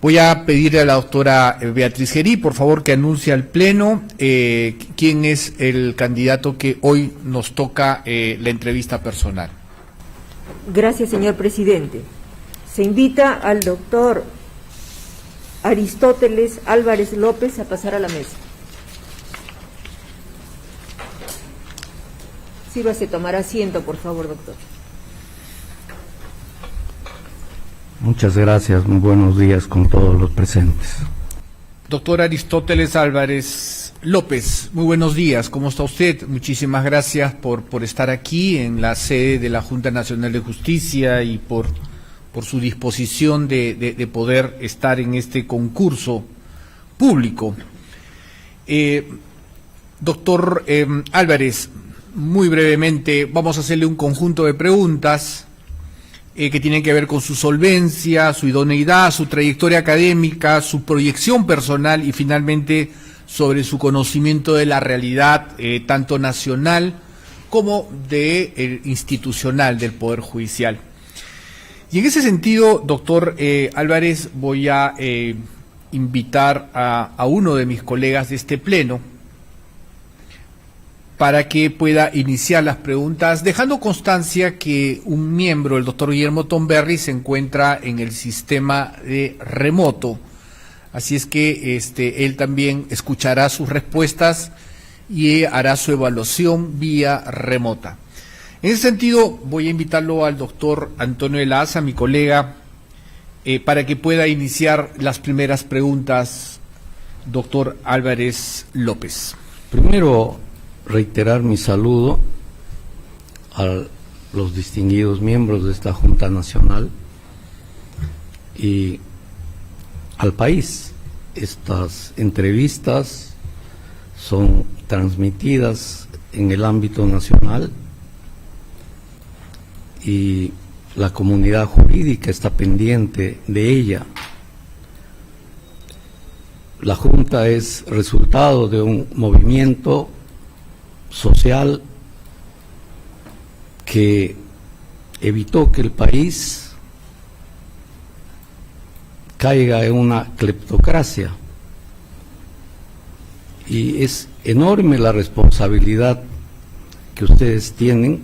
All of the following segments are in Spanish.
Voy a pedirle a la doctora Beatriz Gerí, por favor, que anuncie al Pleno quién es el candidato que hoy nos toca la entrevista personal. Gracias, señor presidente. Se invita al doctor Aristóteles Álvarez López a pasar a la mesa. Sírvase tomar asiento, por favor, doctor. Muchas gracias, muy buenos días con todos los presentes. Doctor Aristóteles Álvarez López, muy buenos días, ¿cómo está usted? Muchísimas gracias por estar aquí en la sede de la Junta Nacional de Justicia y por su disposición de poder estar en este concurso público. Doctor Álvarez, muy brevemente, vamos a hacerle un conjunto de preguntas que tienen que ver con su solvencia, su idoneidad, su trayectoria académica, su proyección personal y finalmente sobre su conocimiento de la realidad tanto nacional como institucional del Poder Judicial. Y en ese sentido, doctor Álvarez, voy a invitar a uno de mis colegas de este pleno para que pueda iniciar las preguntas, dejando constancia que un miembro, el doctor Guillermo Tomberry, se encuentra en el sistema de remoto. Así es que él también escuchará sus respuestas y hará su evaluación vía remota. En ese sentido, voy a invitarlo al doctor Antonio de la Asa, mi colega, para que pueda iniciar las primeras preguntas, doctor Álvarez López. Primero, reiterar mi saludo a los distinguidos miembros de esta Junta Nacional y al país. Estas entrevistas son transmitidas en el ámbito nacional y la comunidad jurídica está pendiente de ella. La Junta es resultado de un movimiento social que evitó que el país caiga en una cleptocracia, y es enorme la responsabilidad que ustedes tienen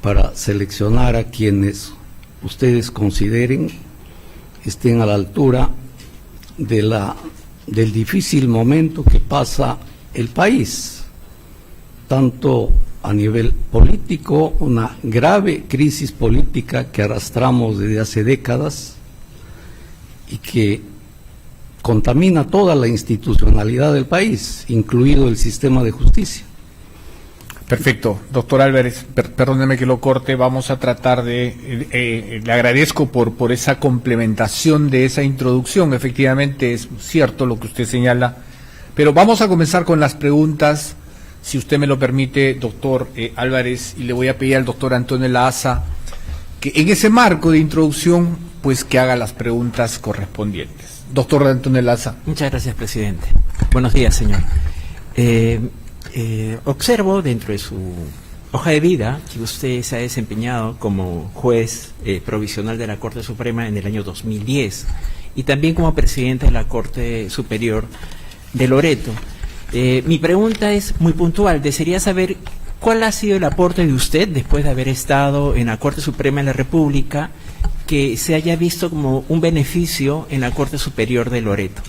para seleccionar a quienes ustedes consideren estén a la altura del difícil momento que pasa el país, tanto a nivel político, una grave crisis política que arrastramos desde hace décadas y que contamina toda la institucionalidad del país, incluido el sistema de justicia. Perfecto, doctor Álvarez, perdóneme que lo corte, vamos a tratar le agradezco por esa complementación de esa introducción, efectivamente es cierto lo que usted señala, pero vamos a comenzar con las preguntas, si usted me lo permite, doctor Álvarez, y le voy a pedir al doctor Antonio de la Asa que en ese marco de introducción, pues que haga las preguntas correspondientes. Doctor Antonio de la Asa. Muchas gracias, presidente. Buenos días, señor. Observo dentro de su hoja de vida que usted se ha desempeñado como juez provisional de la Corte Suprema en el año 2010 y también como presidente de la Corte Superior de Loreto. Mi pregunta es muy puntual. Desearía saber cuál ha sido el aporte de usted después de haber estado en la Corte Suprema de la República que se haya visto como un beneficio en la Corte Superior de Loreto.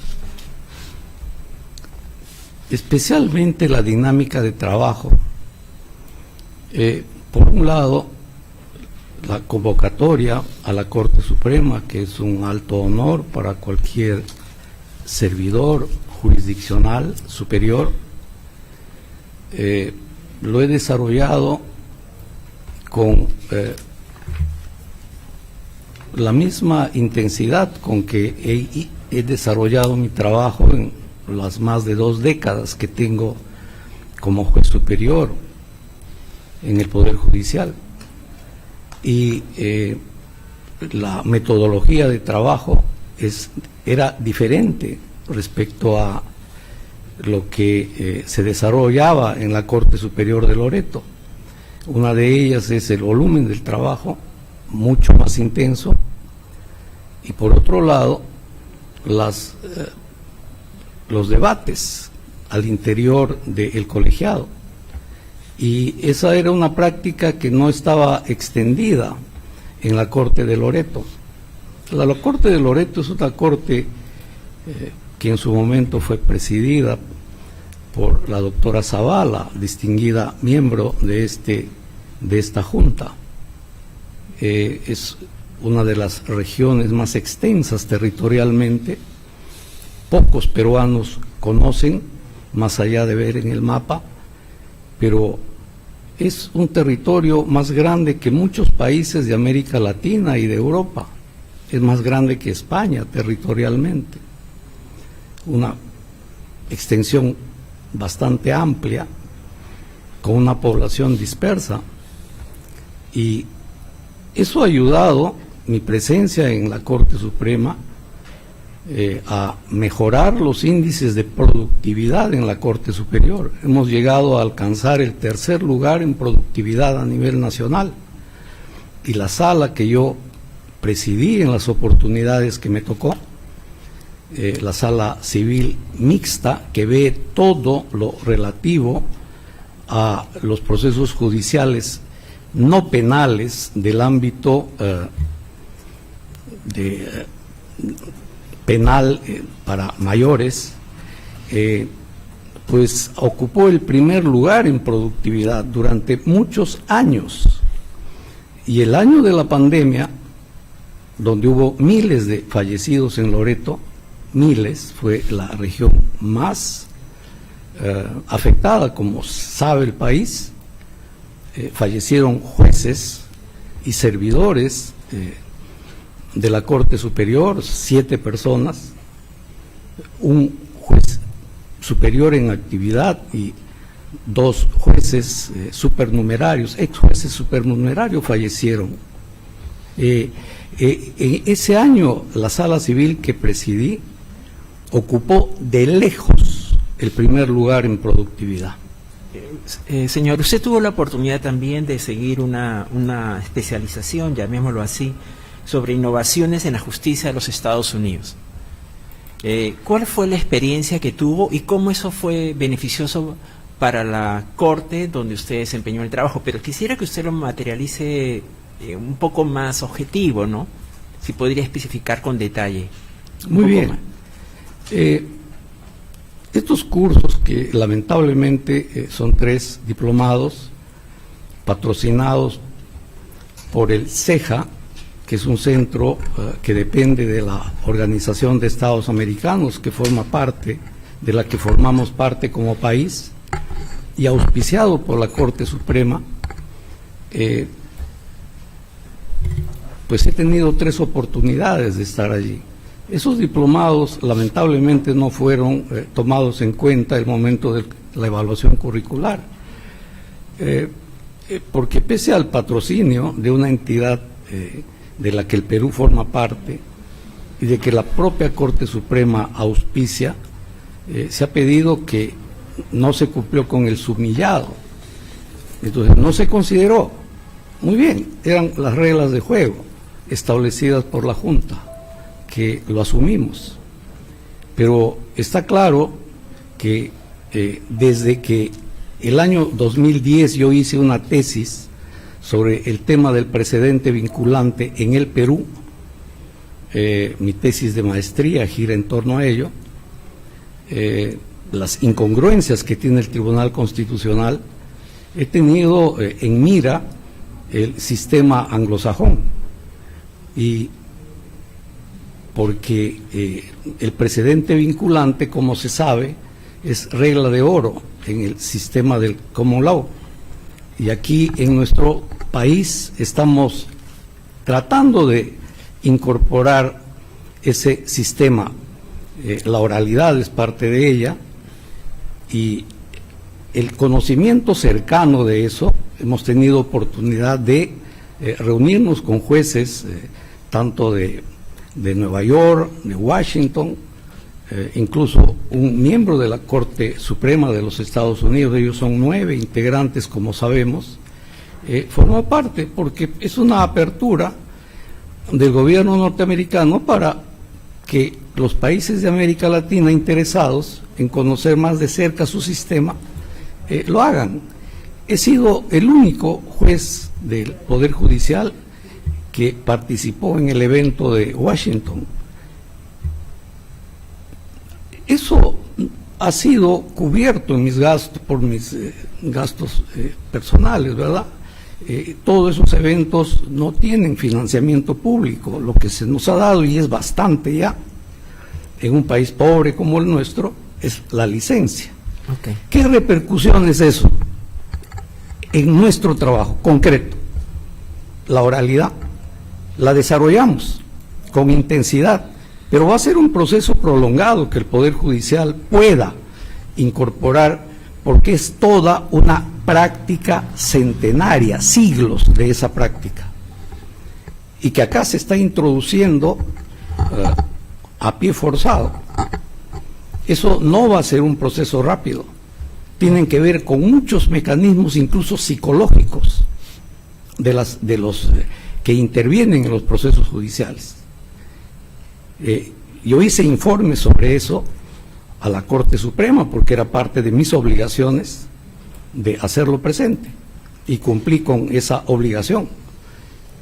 Especialmente la dinámica de trabajo. Por un lado, la convocatoria a la Corte Suprema, que es un alto honor para cualquier servidor jurisdiccional superior, lo he desarrollado con la misma intensidad con que he desarrollado mi trabajo en las más de 2 décadas que tengo como juez superior en el Poder Judicial. Y la metodología de trabajo era diferente respecto a lo que se desarrollaba en la Corte Superior de Loreto. Una de ellas es el volumen del trabajo, mucho más intenso, y por otro lado, los debates al interior del colegiado. Y esa era una práctica que no estaba extendida en la Corte de Loreto. La Corte de Loreto es una corte que en su momento fue presidida por la doctora Zavala, distinguida miembro de esta junta. Es una de las regiones más extensas territorialmente. Pocos peruanos conocen, más allá de ver en el mapa, pero es un territorio más grande que muchos países de América Latina y de Europa. Es más grande que España territorialmente. Una extensión bastante amplia, con una población dispersa. Y eso ha ayudado, mi presencia en la Corte Suprema, a mejorar los índices de productividad en la Corte Superior. Hemos llegado a alcanzar el 3er lugar en productividad a nivel nacional. Y la sala que yo presidí en las oportunidades que me tocó, la sala civil mixta, que ve todo lo relativo a los procesos judiciales no penales del ámbito penal para mayores, pues ocupó el 1er lugar en productividad durante muchos años. Y el año de la pandemia, donde hubo miles de fallecidos en Loreto, miles, fue la región más afectada, como sabe el país. Fallecieron jueces y servidores de la Corte Superior, 7 personas, un juez superior en actividad y 2 jueces supernumerarios, ex jueces supernumerarios fallecieron. Ese año la sala civil que presidí ocupó de lejos el 1er lugar en productividad. Señor, usted tuvo la oportunidad también de seguir una especialización, llamémoslo así, sobre innovaciones en la justicia de los Estados Unidos. ¿Cuál fue la experiencia que tuvo y cómo eso fue beneficioso para la Corte donde usted desempeñó el trabajo? Pero quisiera que usted lo materialice un poco más objetivo, ¿no? Si podría especificar con detalle. Muy bien. Estos cursos, que lamentablemente son 3 diplomados patrocinados por el CEJA, que es un centro que depende de la Organización de Estados Americanos, que forma parte, de la que formamos parte como país, y auspiciado por la Corte Suprema, pues he tenido 3 oportunidades de estar allí. Esos diplomados lamentablemente no fueron tomados en cuenta en el momento de la evaluación curricular, porque pese al patrocinio de una entidad de la que el Perú forma parte y de que la propia Corte Suprema auspicia, se ha pedido que no se cumplió con el submillado. Entonces no se consideró. Muy bien, eran las reglas de juego establecidas por la Junta, que lo asumimos, pero está claro que desde que el año 2010 yo hice una tesis sobre el tema del precedente vinculante en el Perú, mi tesis de maestría gira en torno a ello, las incongruencias que tiene el Tribunal Constitucional. He tenido en mira el sistema anglosajón, y porque el precedente vinculante, como se sabe, es regla de oro en el sistema del common law, y aquí en nuestro país estamos tratando de incorporar ese sistema. La oralidad es parte de ella, y el conocimiento cercano de eso, hemos tenido oportunidad de reunirnos con jueces tanto de Nueva York, de Washington, incluso un miembro de la Corte Suprema de los Estados Unidos, ellos son 9 integrantes, como sabemos, forma parte, porque es una apertura del gobierno norteamericano para que los países de América Latina interesados en conocer más de cerca su sistema lo hagan. He sido el único juez del Poder Judicial que participó en el evento de Washington. Eso ha sido cubierto en mis gastos, por mis gastos personales, ¿verdad? Todos esos eventos no tienen financiamiento público. Lo que se nos ha dado, y es bastante ya, en un país pobre como el nuestro, es la licencia. Okay. ¿Qué repercusión es eso en nuestro trabajo concreto? La oralidad la desarrollamos con intensidad, pero va a ser un proceso prolongado que el Poder Judicial pueda incorporar, porque es toda una práctica centenaria, siglos de esa práctica, y que acá se está introduciendo a pie forzado. Eso no va a ser un proceso rápido. Tienen que ver con muchos mecanismos, incluso psicológicos, de los que intervienen en los procesos judiciales. Yo hice informes sobre eso a la Corte Suprema porque era parte de mis obligaciones de hacerlo presente, y cumplí con esa obligación,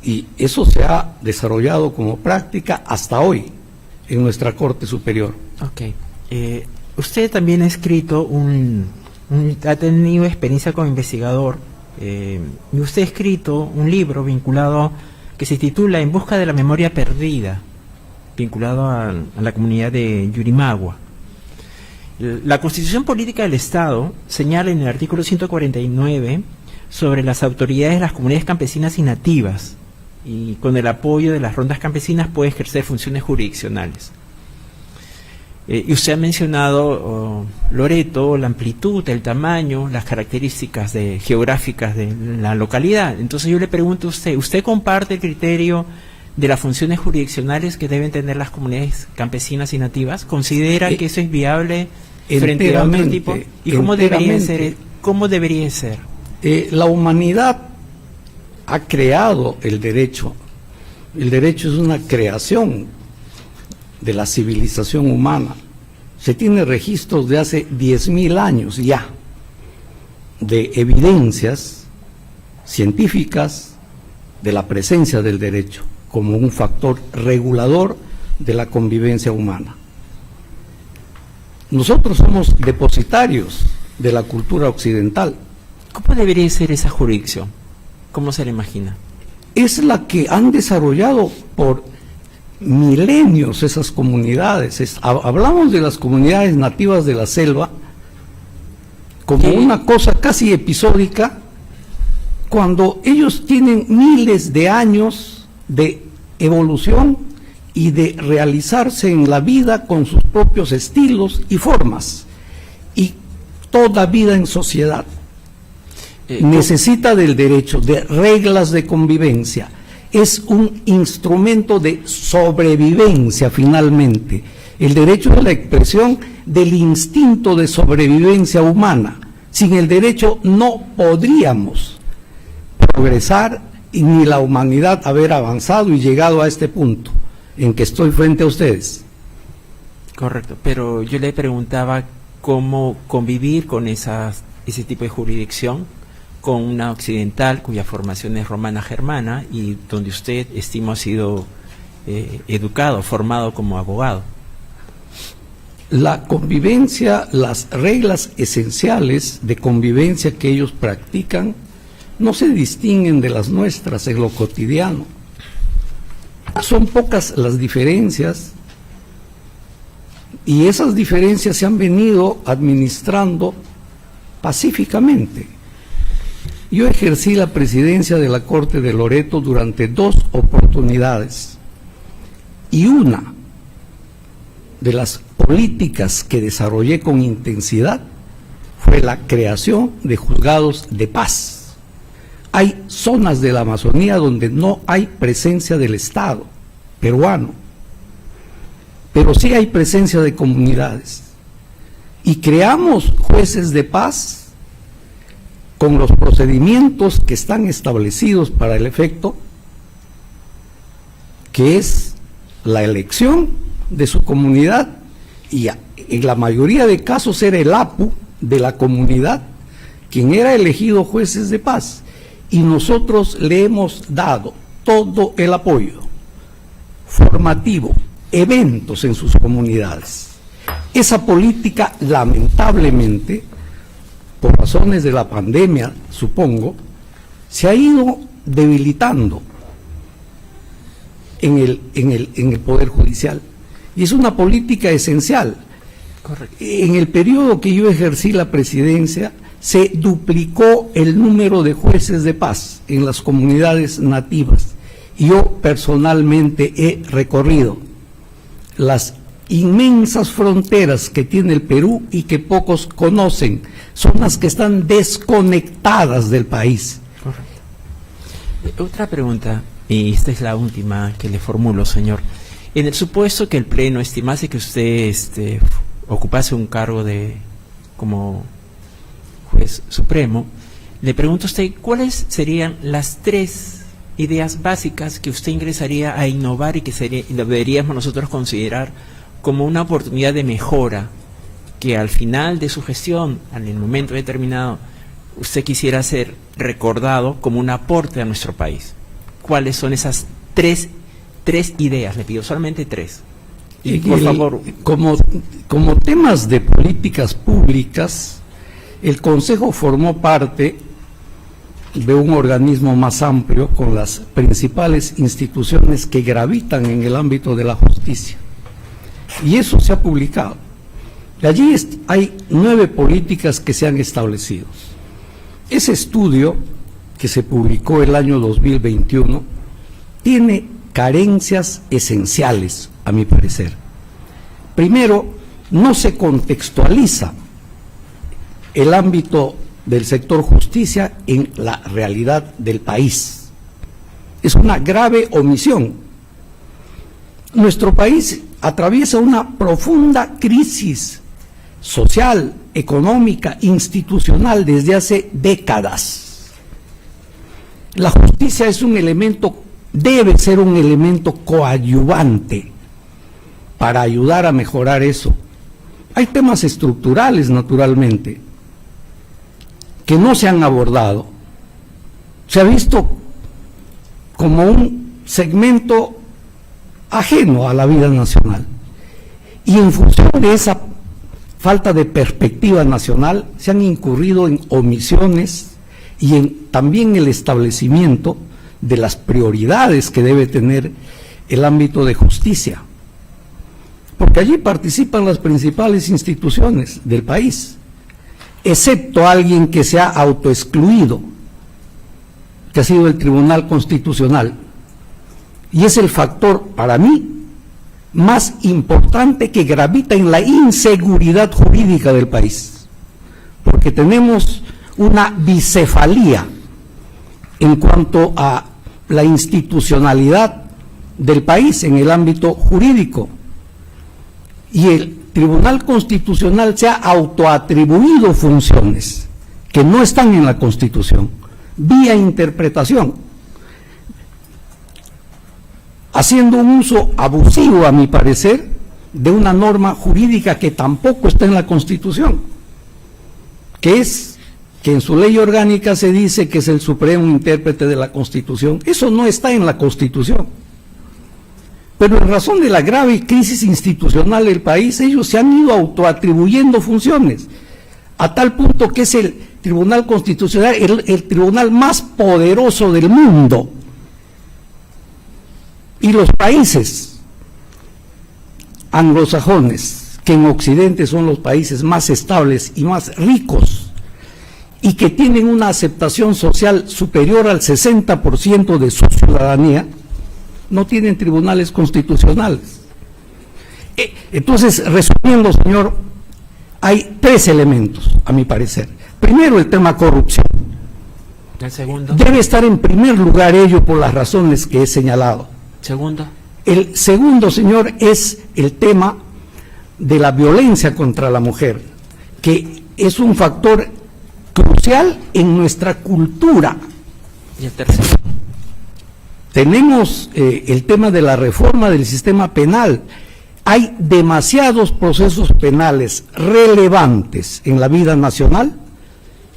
y eso se ha desarrollado como práctica hasta hoy en nuestra Corte Superior. Ok. Usted también ha escrito ha tenido experiencia como investigador, y usted ha escrito un libro vinculado que se titula En busca de la memoria perdida, vinculado a la comunidad de Yurimagua. La Constitución Política del Estado señala en el artículo 149 sobre las autoridades de las comunidades campesinas y nativas, y con el apoyo de las rondas campesinas puede ejercer funciones jurisdiccionales. Y usted ha mencionado, Loreto, la amplitud, el tamaño, las características geográficas de la localidad. Entonces yo le pregunto a usted, ¿usted comparte el criterio de las funciones jurisdiccionales que deben tener las comunidades campesinas y nativas? ¿Considera que eso es viable frente a otro tipo? ¿Y cómo debería ser? ¿Cómo debería ser? La humanidad ha creado el derecho. El derecho es una creación de la civilización humana. Se tiene registros de hace 10.000 años ya de evidencias científicas de la presencia del derecho como un factor regulador de la convivencia humana. Nosotros somos depositarios de la cultura occidental. ¿Cómo debería ser esa jurisdicción? ¿Cómo se la imagina? Es la que han desarrollado por milenios esas comunidades. Hablamos de las comunidades nativas de la selva como una cosa casi episódica, cuando ellos tienen miles de años de evolución y de realizarse en la vida con sus propios estilos y formas, y toda vida en sociedad necesita del derecho, de reglas de convivencia. Es un instrumento de sobrevivencia finalmente. El derecho es la expresión del instinto de sobrevivencia humana. Sin el derecho no podríamos progresar y ni la humanidad haber avanzado y llegado a este punto en que estoy frente a ustedes. Correcto, pero yo le preguntaba cómo convivir con ese tipo de jurisdicción, con una occidental cuya formación es romana germana y donde usted, estimo, ha sido educado, formado como abogado. La convivencia, las reglas esenciales de convivencia que ellos practican no se distinguen de las nuestras en lo cotidiano. Son pocas las diferencias, y esas diferencias se han venido administrando pacíficamente. Yo ejercí la presidencia de la Corte de Loreto durante 2 oportunidades, y una de las políticas que desarrollé con intensidad fue la creación de juzgados de paz. Hay zonas de la Amazonía donde no hay presencia del Estado peruano, pero sí hay presencia de comunidades, y creamos jueces de paz con los procedimientos que están establecidos para el efecto, que es la elección de su comunidad y en la mayoría de casos era el APU de la comunidad quien era elegido jueces de paz, y nosotros le hemos dado todo el apoyo formativo, eventos en sus comunidades. Esa política, lamentablemente, por razones de la pandemia, supongo, se ha ido debilitando en el Poder Judicial, y es una política esencial. Correcto. En el periodo que yo ejercí la presidencia, se duplicó el número de jueces de paz en las comunidades nativas, y yo personalmente he recorrido las inmensas fronteras que tiene el Perú y que pocos conocen, zonas que están desconectadas del país. Correcto. Otra pregunta, y esta es la última que le formulo, señor. En el supuesto que el Pleno estimase que usted ocupase un cargo como juez supremo, le pregunto a usted, ¿cuáles serían las 3 ideas básicas que usted ingresaría a innovar y que deberíamos nosotros considerar como una oportunidad de mejora, que al final de su gestión, en el momento determinado, usted quisiera ser recordado como un aporte a nuestro país? ¿Cuáles son esas tres ideas? Le pido solamente 3. Y por favor. Como temas de políticas públicas, el Consejo formó parte de un organismo más amplio con las principales instituciones que gravitan en el ámbito de la justicia. Y eso se ha publicado. Y allí hay 9 políticas que se han establecido. Ese estudio, que se publicó el año 2021, tiene carencias esenciales, a mi parecer. Primero, no se contextualiza el ámbito del sector justicia en la realidad del país. Es una grave omisión. Nuestro país atraviesa una profunda crisis social, económica, institucional desde hace décadas. La justicia es un elemento, debe ser un elemento coadyuvante para ayudar a mejorar eso. Hay temas estructurales, naturalmente, que no se han abordado. Se ha visto como un segmento ajeno a la vida nacional, y en función de esa falta de perspectiva nacional se han incurrido en omisiones y también el establecimiento de las prioridades que debe tener el ámbito de justicia, porque allí participan las principales instituciones del país, excepto alguien que se ha autoexcluido, que ha sido el Tribunal Constitucional, y es el factor, para mí, más importante que gravita en la inseguridad jurídica del país, porque tenemos una bicefalía en cuanto a la institucionalidad del país en el ámbito jurídico, y el Tribunal Constitucional se ha autoatribuido funciones que no están en la Constitución, vía interpretación, haciendo un uso abusivo, a mi parecer, de una norma jurídica que tampoco está en la Constitución, que es que en su ley orgánica se dice que es el supremo intérprete de la Constitución. Eso no está en la Constitución. Pero en razón de la grave crisis institucional del país, ellos se han ido autoatribuyendo funciones, a tal punto que es el Tribunal Constitucional el tribunal más poderoso del mundo. Y los países anglosajones, que en Occidente son los países más estables y más ricos, y que tienen una aceptación social superior al 60% de su ciudadanía, no tienen tribunales constitucionales. Entonces, resumiendo, señor, hay 3 elementos, a mi parecer. Primero, el tema corrupción. ¿El segundo? Debe estar en primer lugar ello por las razones que he señalado. ¿Segundo? El segundo, señor, es el tema de la violencia contra la mujer, que es un factor crucial en nuestra cultura. ¿Y el tercero? Tenemos el tema de la reforma del sistema penal. hay demasiados procesos penales relevantes en la vida nacional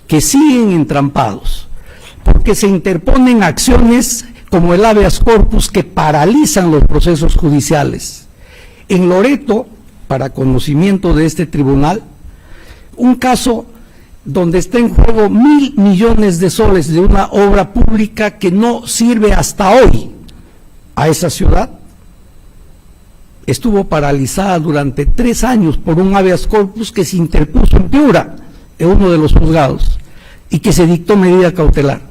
que siguen entrampados, porque se interponen acciones como el habeas corpus que paralizan los procesos judiciales. En Loreto, para conocimiento de este tribunal, un caso donde está en juego 1.000 millones de soles de una obra pública que no sirve hasta hoy a esa ciudad, estuvo paralizada durante 3 años por un habeas corpus que se interpuso en Piura, en uno de los juzgados, y que se dictó medida cautelar.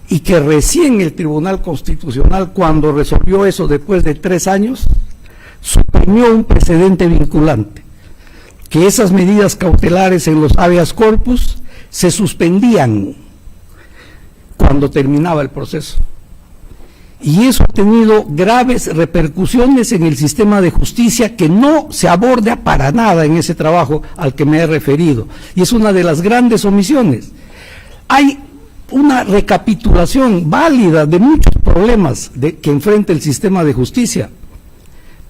Y que recién el Tribunal Constitucional, cuando resolvió eso después de 3 años, suprimió un precedente vinculante, que esas medidas cautelares en los habeas corpus se suspendían cuando terminaba el proceso. Y eso ha tenido graves repercusiones en el sistema de justicia que no se aborda para nada en ese trabajo al que me he referido. Y es una de las grandes omisiones. Hay una recapitulación válida de muchos problemas que enfrenta el sistema de justicia,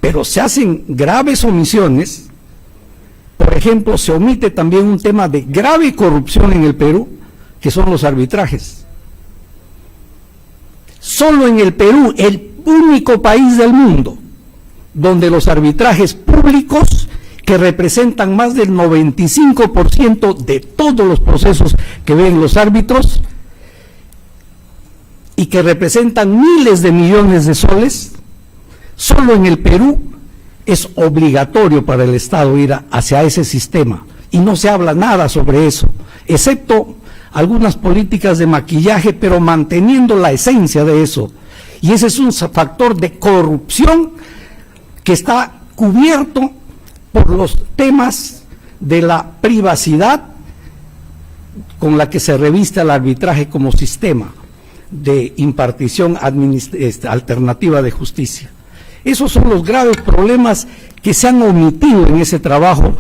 pero se hacen graves omisiones. Por ejemplo, se omite también un tema de grave corrupción en el Perú, que son los arbitrajes. Solo en el Perú, el único país del mundo donde los arbitrajes públicos, que representan más del 95% de todos los procesos que ven los árbitros y que representan miles de millones de soles, solo en el Perú es obligatorio para el Estado ir hacia ese sistema, y no se habla nada sobre eso, excepto algunas políticas de maquillaje, pero manteniendo la esencia de eso. Y ese es un factor de corrupción que está cubierto por los temas de la privacidad con la que se reviste al arbitraje como sistema de impartición alternativa de justicia. Esos son los graves problemas que se han omitido en ese trabajo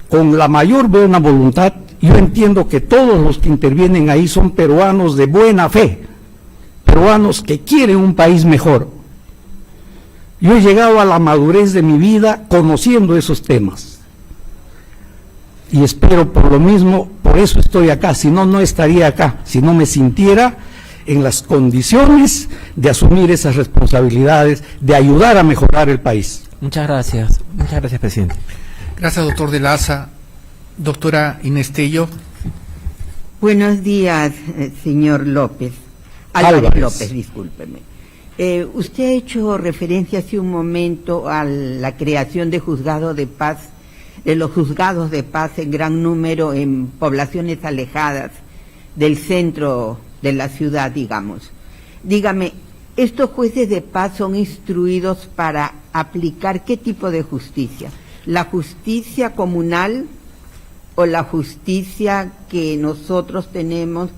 con la mayor buena voluntad. Yo entiendo que todos los que intervienen ahí son peruanos de buena fe, peruanos que quieren un país mejor. Yo he llegado a la madurez de mi vida conociendo esos temas y espero por lo mismo, por eso estoy acá, si no, no estaría acá, si no me sintiera en las condiciones de asumir esas responsabilidades, de ayudar a mejorar el país. Muchas gracias, presidente. Gracias, doctor de la ASA. Doctora Inés Tello. Buenos días, señor López. Álvarez López, discúlpeme. Usted ha hecho referencia hace un momento a la creación de juzgados de paz, de los juzgados de paz en gran número en poblaciones alejadas del centro de la ciudad, digamos. Dígame, ¿estos jueces de paz son instruidos para aplicar qué tipo de justicia? ¿La justicia comunal o la justicia que nosotros tenemos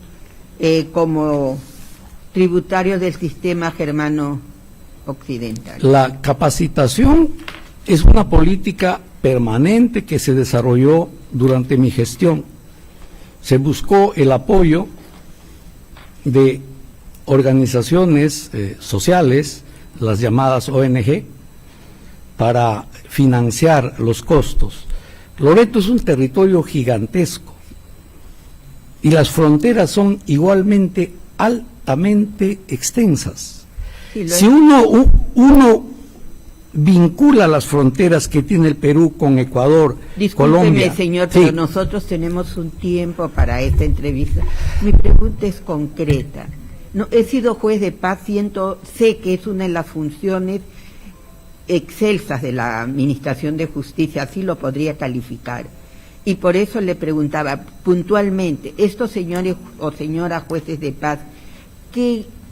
como tributarios del sistema germano occidental? La capacitación es una política permanente que se desarrolló durante mi gestión. Se buscó el apoyo de organizaciones sociales, las llamadas ONG, para financiar los costos. Loreto es un territorio gigantesco y las fronteras son igualmente altamente extensas. Si uno vincula las fronteras que tiene el Perú con Ecuador, Colombia. Señor, pero nosotros tenemos un tiempo para esta entrevista. Mi pregunta es concreta. No, he sido juez de paz, sé que es una de las funciones excelsas de la Administración de Justicia, así lo podría calificar. Y por eso le preguntaba puntualmente, estos señores o señoras jueces de paz,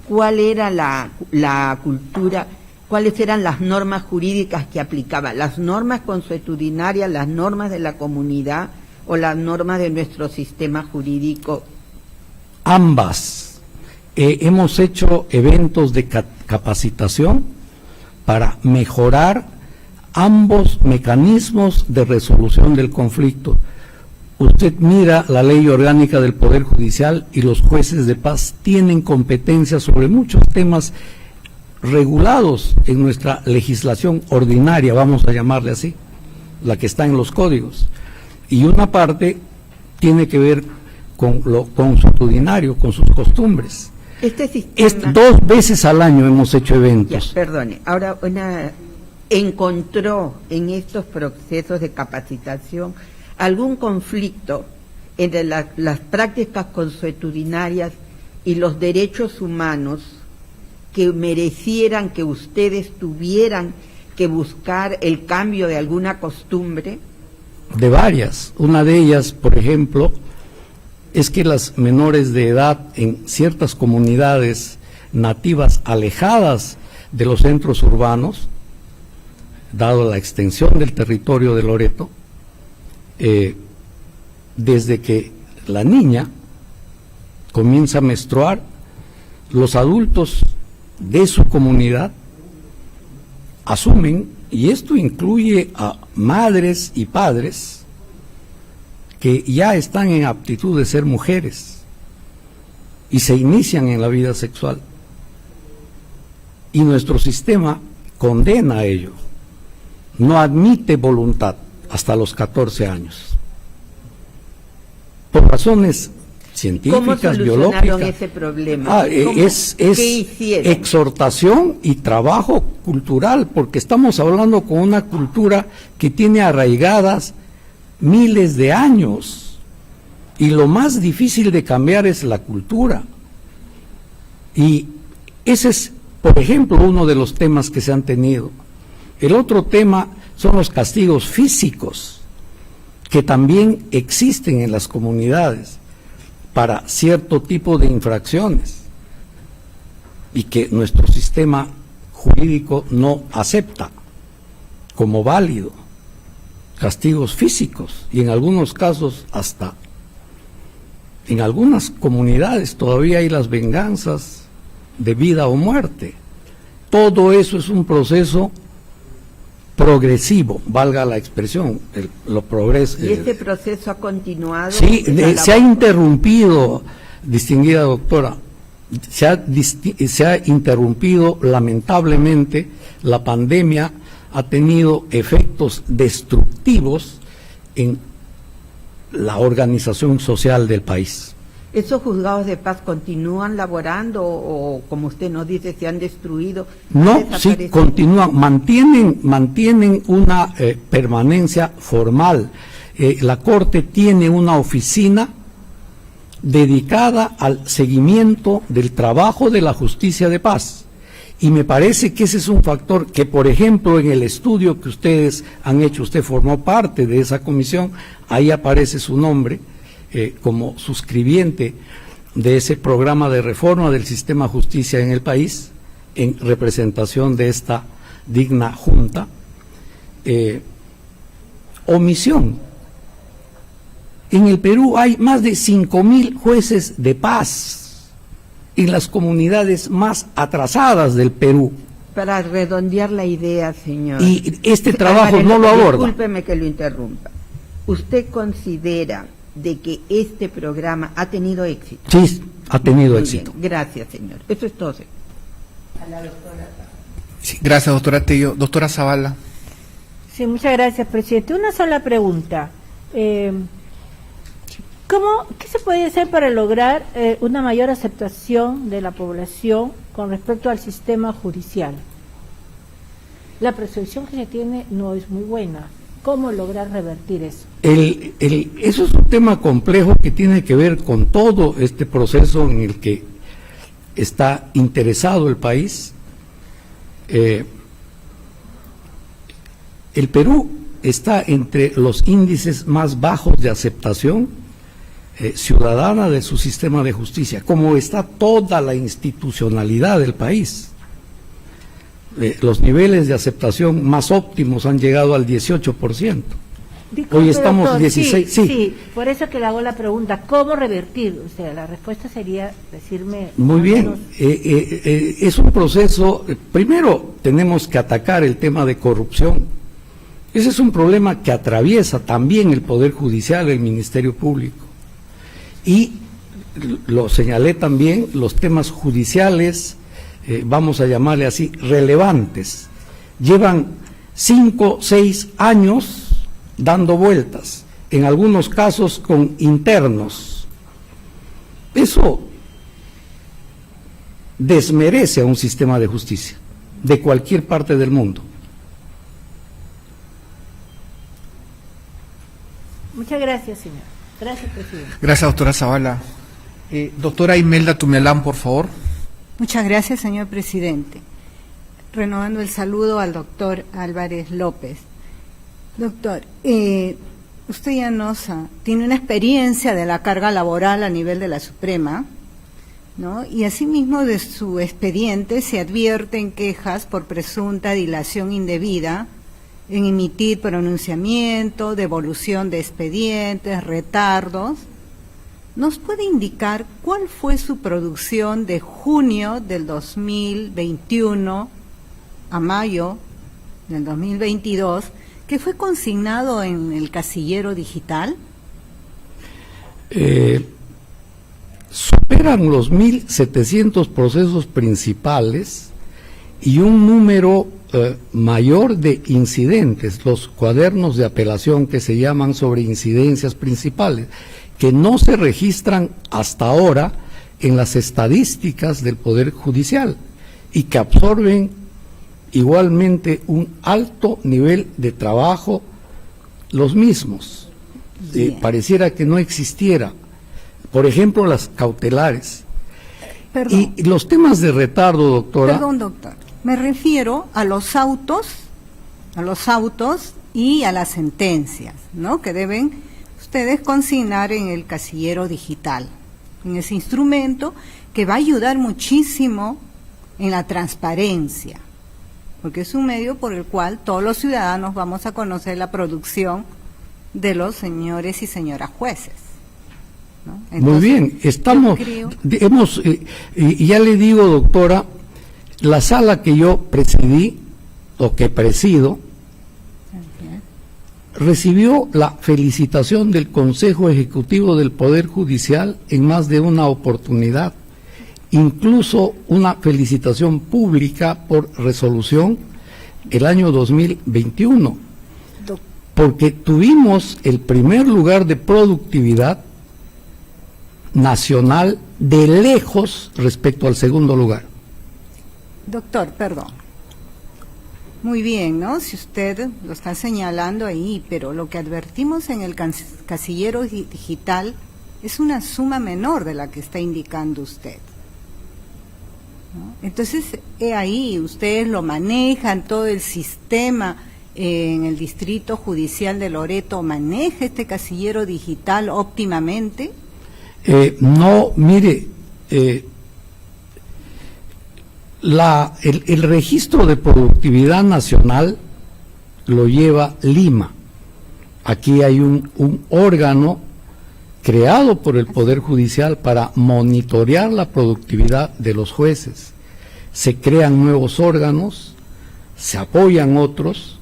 ¿cuál era la cultura, cuáles eran las normas jurídicas que aplicaban? ¿Las normas consuetudinarias, las normas de la comunidad o las normas de nuestro sistema jurídico? Ambas. Hemos hecho eventos de capacitación para mejorar ambos mecanismos de resolución del conflicto. Usted mira la ley orgánica del Poder Judicial y los jueces de paz tienen competencia sobre muchos temas regulados en nuestra legislación ordinaria, vamos a llamarle así, la que está en los códigos, y una parte tiene que ver con lo consuetudinario, con sus costumbres. Este sistema... 2 veces al año hemos hecho eventos. Ya, perdone, ahora ¿encontró en estos procesos de capacitación algún conflicto entre las prácticas consuetudinarias y los derechos humanos que merecieran que ustedes tuvieran que buscar el cambio de alguna costumbre? De varias. Una de ellas, por ejemplo, es que las menores de edad en ciertas comunidades nativas alejadas de los centros urbanos, dado la extensión del territorio de Loreto, desde que la niña comienza a menstruar, los adultos de su comunidad asumen, y esto incluye a madres y padres que ya están en aptitud de ser mujeres y se inician en la vida sexual, y nuestro sistema condena a ello, no admite voluntad hasta los 14 años, por razones científicas, ¿Cómo solucionaron biológicas. ese problema? Es ¿Qué hicieron? exhortación y trabajo cultural, porque estamos hablando con una cultura que tiene arraigadas miles de años, y lo más difícil de cambiar es la cultura. Y ese es, por ejemplo, uno de los temas que se han tenido. El otro tema son los castigos físicos, que también existen en las comunidades para cierto tipo de infracciones y que nuestro sistema jurídico no acepta como válido. Castigos físicos, y en algunos casos hasta en algunas comunidades todavía hay las venganzas de vida o muerte. Todo eso es un proceso progresivo, valga la expresión, lo progreso. ¿Y este proceso ha continuado? Sí, se ha interrumpido, distinguida doctora, se ha interrumpido lamentablemente. La pandemia ha tenido efectos destructivos en la organización social del país. ¿Esos juzgados de paz continúan laborando o, como usted nos dice, se han destruido? No, sí, continúan, mantienen una permanencia formal. La Corte tiene una oficina dedicada al seguimiento del trabajo de la justicia de paz. Y me parece que ese es un factor que, por ejemplo, en el estudio que ustedes han hecho, usted formó parte de esa comisión, ahí aparece su nombre como suscribiente de ese programa de reforma del sistema de justicia en el país, en representación de esta digna junta. Omisión. En el Perú hay más de 5.000 jueces de paz en las comunidades más atrasadas del Perú. Para redondear la idea, señor. Y este trabajo no lo aborda. Discúlpeme que lo interrumpa. ¿Usted considera de que este programa ha tenido éxito? Sí, ha tenido Muy éxito. bien, gracias, señor. Eso es todo, señor. Sí, gracias, doctora Tello. Doctora Zavala. Sí, muchas gracias, presidente. Una sola pregunta. ¿Qué se puede hacer para lograr una mayor aceptación de la población con respecto al sistema judicial? La percepción que se tiene no es muy buena. ¿Cómo lograr revertir eso? Eso es un tema complejo que tiene que ver con todo este proceso en el que está interesado el país. El Perú está entre los índices más bajos de aceptación ciudadana de su sistema de justicia, como está toda la institucionalidad del país. Los niveles de aceptación más óptimos han llegado al 18%. Disculpe, Hoy estamos doctor, 16. Sí, por eso que le hago la pregunta, ¿cómo revertir? O sea, la respuesta sería decirme... Muy bien, es un proceso. Primero tenemos que atacar el tema de corrupción. Ese es un problema que atraviesa también el Poder Judicial, el Ministerio Público. Y lo señalé también, los temas judiciales, vamos a llamarle así, relevantes, llevan 5, 6 años dando vueltas, en algunos casos con internos. Eso desmerece a un sistema de justicia de cualquier parte del mundo. Muchas gracias, señor. Gracias, presidente. Gracias, doctora Zavala. Doctora Imelda Tumelán, por favor. Muchas gracias, señor presidente. Renovando el saludo al doctor Álvarez López. Doctor, usted ya tiene una experiencia de la carga laboral a nivel de la Suprema, ¿no? Y asimismo de su expediente se advierten quejas por presunta dilación indebida en emitir pronunciamiento, devolución de expedientes, retardos. ¿Nos puede indicar cuál fue su producción de junio del 2021 a mayo del 2022, que fue consignado en el casillero digital? Superan los 1.700 procesos principales y un número mayor de incidentes, los cuadernos de apelación que se llaman sobre incidencias principales, que no se registran hasta ahora en las estadísticas del Poder Judicial y que absorben igualmente un alto nivel de trabajo los mismos. Pareciera que no existiera. Por ejemplo, las cautelares. Perdón. Y los temas de retardo, doctora. Perdón, doctor. Me refiero a los autos y a las sentencias, ¿no? Que deben ustedes consignar en el casillero digital, en ese instrumento que va a ayudar muchísimo en la transparencia, porque es un medio por el cual todos los ciudadanos vamos a conocer la producción de los señores y señoras jueces, ¿no? Entonces, muy bien, estamos, ya le digo, doctora, la sala que yo presidí, o que presido, recibió la felicitación del Consejo Ejecutivo del Poder Judicial en más de una oportunidad, incluso una felicitación pública por resolución el año 2021, porque tuvimos el primer lugar de productividad nacional de lejos respecto al segundo lugar. Doctor, perdón. Muy bien, ¿no? Si usted lo está señalando ahí, pero lo que advertimos en el casillero digital es una suma menor de la que está indicando usted, ¿no? Entonces, ahí ustedes lo manejan, todo el sistema en el Distrito Judicial de Loreto maneja este casillero digital óptimamente. No, mire, el registro de productividad nacional lo lleva Lima. Aquí hay un órgano creado por el Poder Judicial para monitorear la productividad de los jueces. Se crean nuevos órganos, se apoyan otros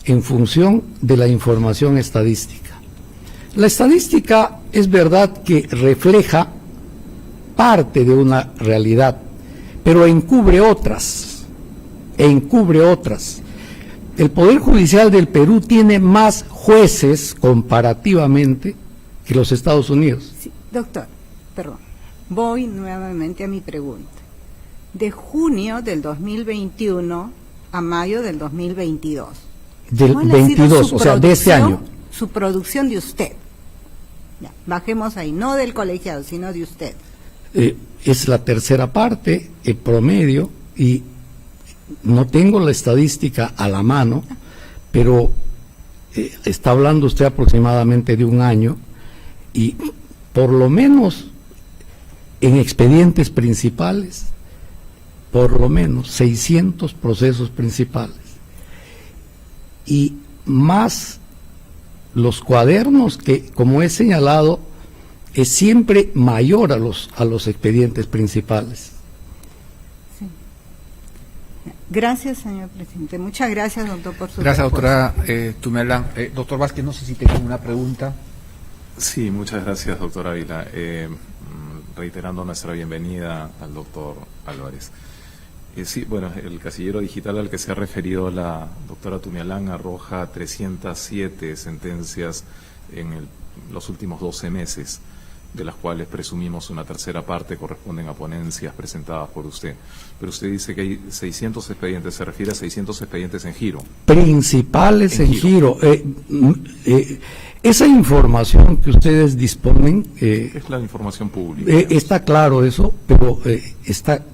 en función de la información estadística. La estadística es verdad que refleja parte de una realidad, pero encubre otras. El Poder Judicial del Perú tiene más jueces comparativamente que los Estados Unidos. Sí, doctor, perdón, voy nuevamente a mi pregunta. De junio del 2021 a mayo del 2022. Del ¿Cuál ha sido 22, su o sea, de este producción, año. Su producción de usted. Ya, bajemos ahí, no del colegiado, sino de usted. Es la tercera parte, el promedio, y no tengo la estadística a la mano, pero está hablando usted aproximadamente de un año, y por lo menos en expedientes principales, por lo menos 600 procesos principales, y más los cuadernos que, como he señalado, es siempre mayor a los expedientes principales. Sí. Gracias, señor presidente. Muchas gracias, doctor, por su Gracias, respuesta. doctora Tumelán. Doctor Vázquez, no sé si tengo una pregunta. Sí, muchas gracias, doctor Ávila. Reiterando nuestra bienvenida al doctor Álvarez. Sí, bueno, el casillero digital al que se ha referido la doctora Tumialán arroja 307 sentencias en los últimos 12 meses, de las cuales presumimos una tercera parte corresponden a ponencias presentadas por usted. Pero usted dice que hay 600 expedientes, se refiere a 600 expedientes en giro. Principales en giro. Esa información que ustedes disponen... es la información pública. Está claro eso, pero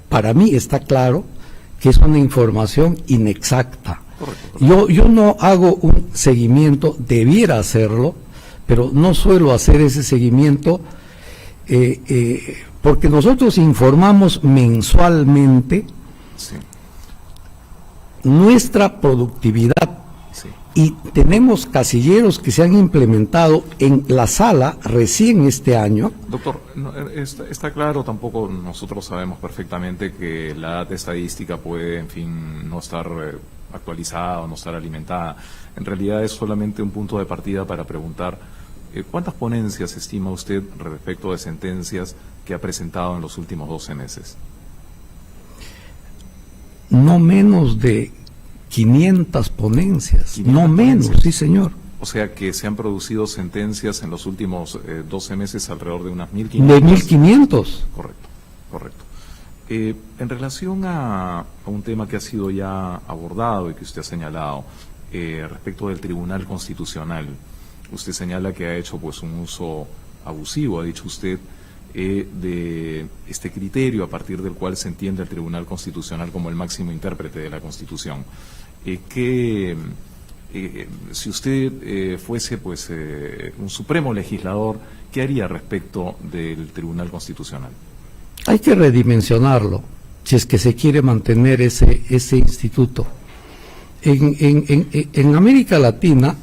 para mí está claro que es una información inexacta. Correcto. Yo no hago un seguimiento, debiera hacerlo, pero no suelo hacer ese seguimiento porque nosotros informamos mensualmente Sí, nuestra productividad sí. y tenemos casilleros que se han implementado en la sala recién este año. Doctor, está claro, tampoco nosotros sabemos perfectamente que la data estadística puede, en fin, no estar actualizada o no estar alimentada. En realidad es solamente un punto de partida para preguntar ¿cuántas ponencias estima usted respecto de sentencias que ha presentado en los últimos 12 meses? No menos de 500 ponencias, 500 no menos, ponencias. sí señor. O sea que se han producido sentencias en los últimos 12 meses alrededor de unas 1.500. De 1500. Correcto, correcto. En relación a un tema que ha sido ya abordado y que usted ha señalado, respecto del Tribunal Constitucional, usted señala que ha hecho pues un uso abusivo, ha dicho usted, de este criterio a partir del cual se entiende el Tribunal Constitucional como el máximo intérprete de la Constitución. Si usted fuese pues un supremo legislador, ¿qué haría respecto del Tribunal Constitucional? Hay que redimensionarlo, si es que se quiere mantener ese instituto. En América Latina,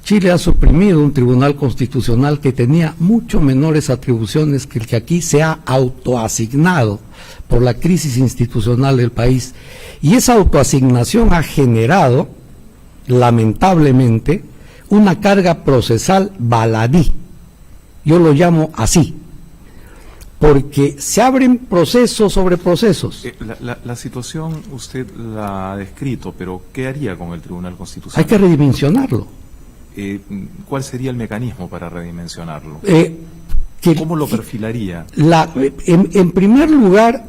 Chile ha suprimido un tribunal constitucional que tenía mucho menores atribuciones que el que aquí se ha autoasignado por la crisis institucional del país. Y esa autoasignación ha generado, lamentablemente, una carga procesal baladí. Yo lo llamo así, porque se abren procesos sobre procesos. La situación usted la ha descrito, pero ¿qué haría con el Tribunal Constitucional? Hay que redimensionarlo. ¿Cuál sería el mecanismo para redimensionarlo? ¿Cómo lo perfilaría? En primer lugar,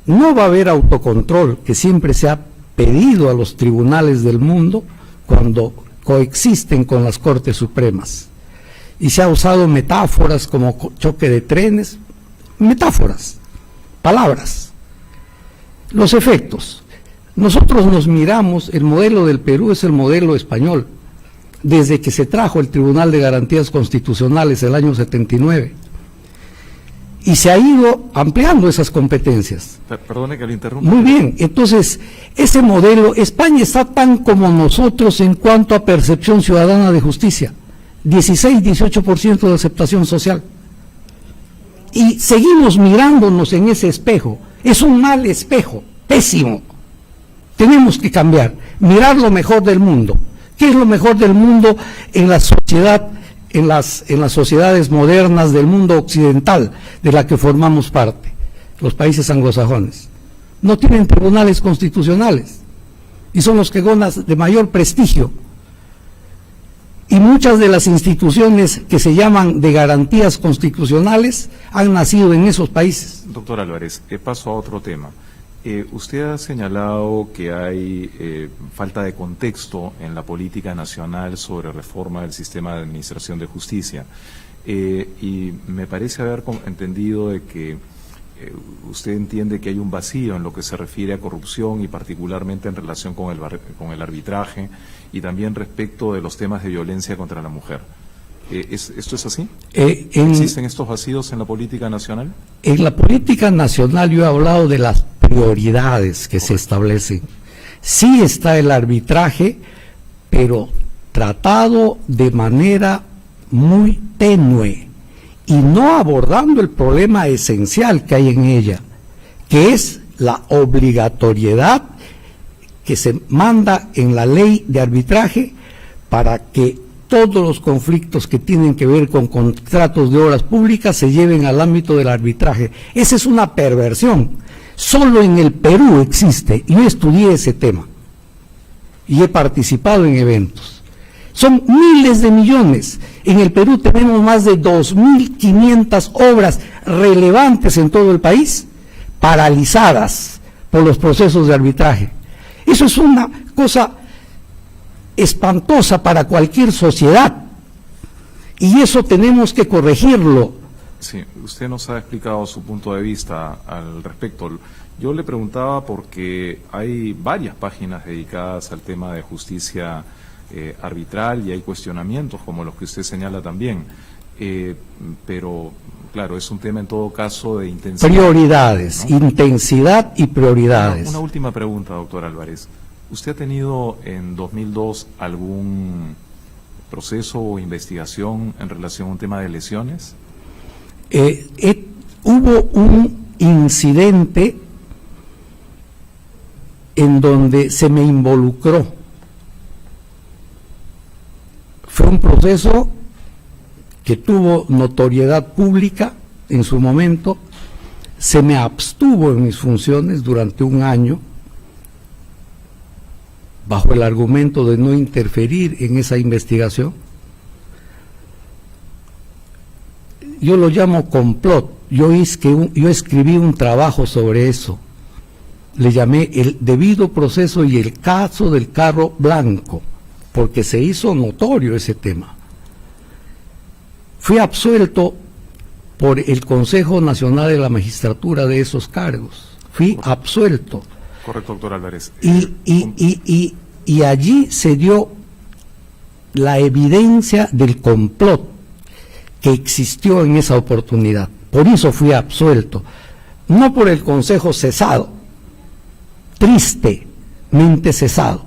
no va a haber autocontrol, que siempre se ha pedido a los tribunales del mundo cuando coexisten con las Cortes Supremas. Y se ha usado metáforas como choque de trenes, metáforas, palabras, los efectos. Nosotros nos miramos, el modelo del Perú es el modelo español, desde que se trajo el Tribunal de Garantías Constitucionales el año 79, y se ha ido ampliando esas competencias. Perdone que lo interrumpa. Muy bien, entonces, ese modelo, España está tan como nosotros en cuanto a percepción ciudadana de justicia, 16-18% de aceptación social. Y seguimos mirándonos en ese espejo, es un mal espejo, pésimo. Tenemos que cambiar, mirar lo mejor del mundo. ¿Qué es lo mejor del mundo en la sociedad, en las sociedades modernas del mundo occidental de la que formamos parte? Los países anglosajones no tienen tribunales constitucionales y son los que gozan de mayor prestigio. Y muchas de las instituciones que se llaman de garantías constitucionales han nacido en esos países. Doctor Álvarez, paso a otro tema. Usted ha señalado que hay falta de contexto en la política nacional sobre reforma del sistema de administración de justicia. Y me parece haber entendido de que usted entiende que hay un vacío en lo que se refiere a corrupción y particularmente en relación con el arbitraje y también respecto de los temas de violencia contra la mujer. ¿Esto es así? ¿Existen estos vacíos en la política nacional? En la política nacional yo he hablado de las prioridades que se establecen. Sí está el arbitraje, pero tratado de manera muy tenue y no abordando el problema esencial que hay en ella, que es la obligatoriedad que se manda en la ley de arbitraje para que todos los conflictos que tienen que ver con contratos de obras públicas se lleven al ámbito del arbitraje. Esa es una perversión. Solo en el Perú existe. Yo estudié ese tema y he participado en eventos. Son miles de millones. En el Perú tenemos más de 2.500 obras relevantes en todo el país, paralizadas por los procesos de arbitraje. Eso es una cosa espantosa para cualquier sociedad, y eso tenemos que corregirlo. Sí, usted nos ha explicado su punto de vista al respecto. Yo le preguntaba porque hay varias páginas dedicadas al tema de justicia arbitral y hay cuestionamientos como los que usted señala también, pero claro, es un tema en todo caso de intensidad. Prioridades, ¿no? Intensidad y Una prioridades. última pregunta, doctor Álvarez. ¿Usted ha tenido en 2002 algún proceso o investigación en relación a un tema de lesiones? Hubo un incidente en donde se me involucró. Fue un proceso que tuvo notoriedad pública en su momento, se me abstuvo en mis funciones durante un año, bajo el argumento de no interferir en esa investigación. Yo lo llamo complot. Yo escribí un trabajo sobre eso. Le llamé el debido proceso y el caso del carro blanco, porque se hizo notorio ese tema. Fui absuelto por el Consejo Nacional de la Magistratura de esos cargos. Fui absuelto. Correcto, doctor Álvarez. Y allí se dio la evidencia del complot que existió en esa oportunidad. Por eso fui absuelto, no por el Consejo cesado, tristemente cesado,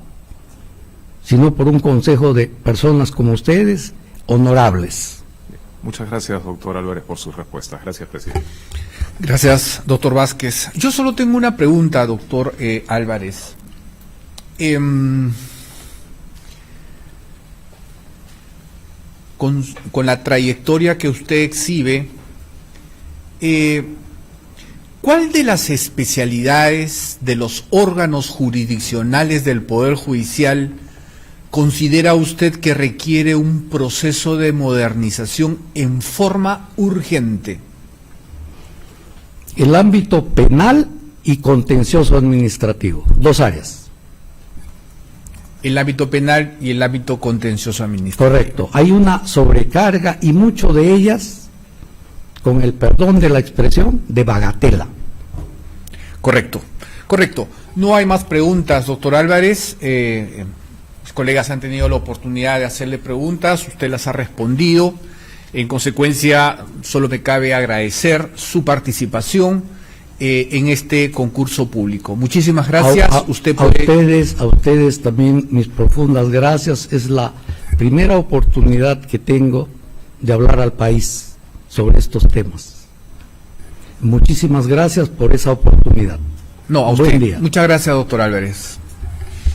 sino por un consejo de personas como ustedes, honorables. Muchas gracias, doctor Álvarez, por sus respuestas. Gracias, presidente. Gracias, doctor Vázquez. Yo solo tengo una pregunta, doctor Álvarez. Con la trayectoria que usted exhibe, ¿cuál de las especialidades de los órganos jurisdiccionales del Poder Judicial considera usted que requiere un proceso de modernización en forma urgente? El ámbito penal y contencioso administrativo, dos áreas. El ámbito penal y el ámbito contencioso administrativo. Correcto, hay una sobrecarga y mucho de ellas, con el perdón de la expresión, de bagatela. Correcto, correcto. No hay más preguntas, doctor Álvarez. Mis colegas han tenido la oportunidad de hacerle preguntas, usted las ha respondido. En consecuencia, solo me cabe agradecer su participación en este concurso público. Muchísimas gracias. A ustedes también mis profundas gracias. Es la primera oportunidad que tengo de hablar al país sobre estos temas. Muchísimas gracias por esa oportunidad. No, a Buen usted. día. Muchas gracias, doctor Álvarez.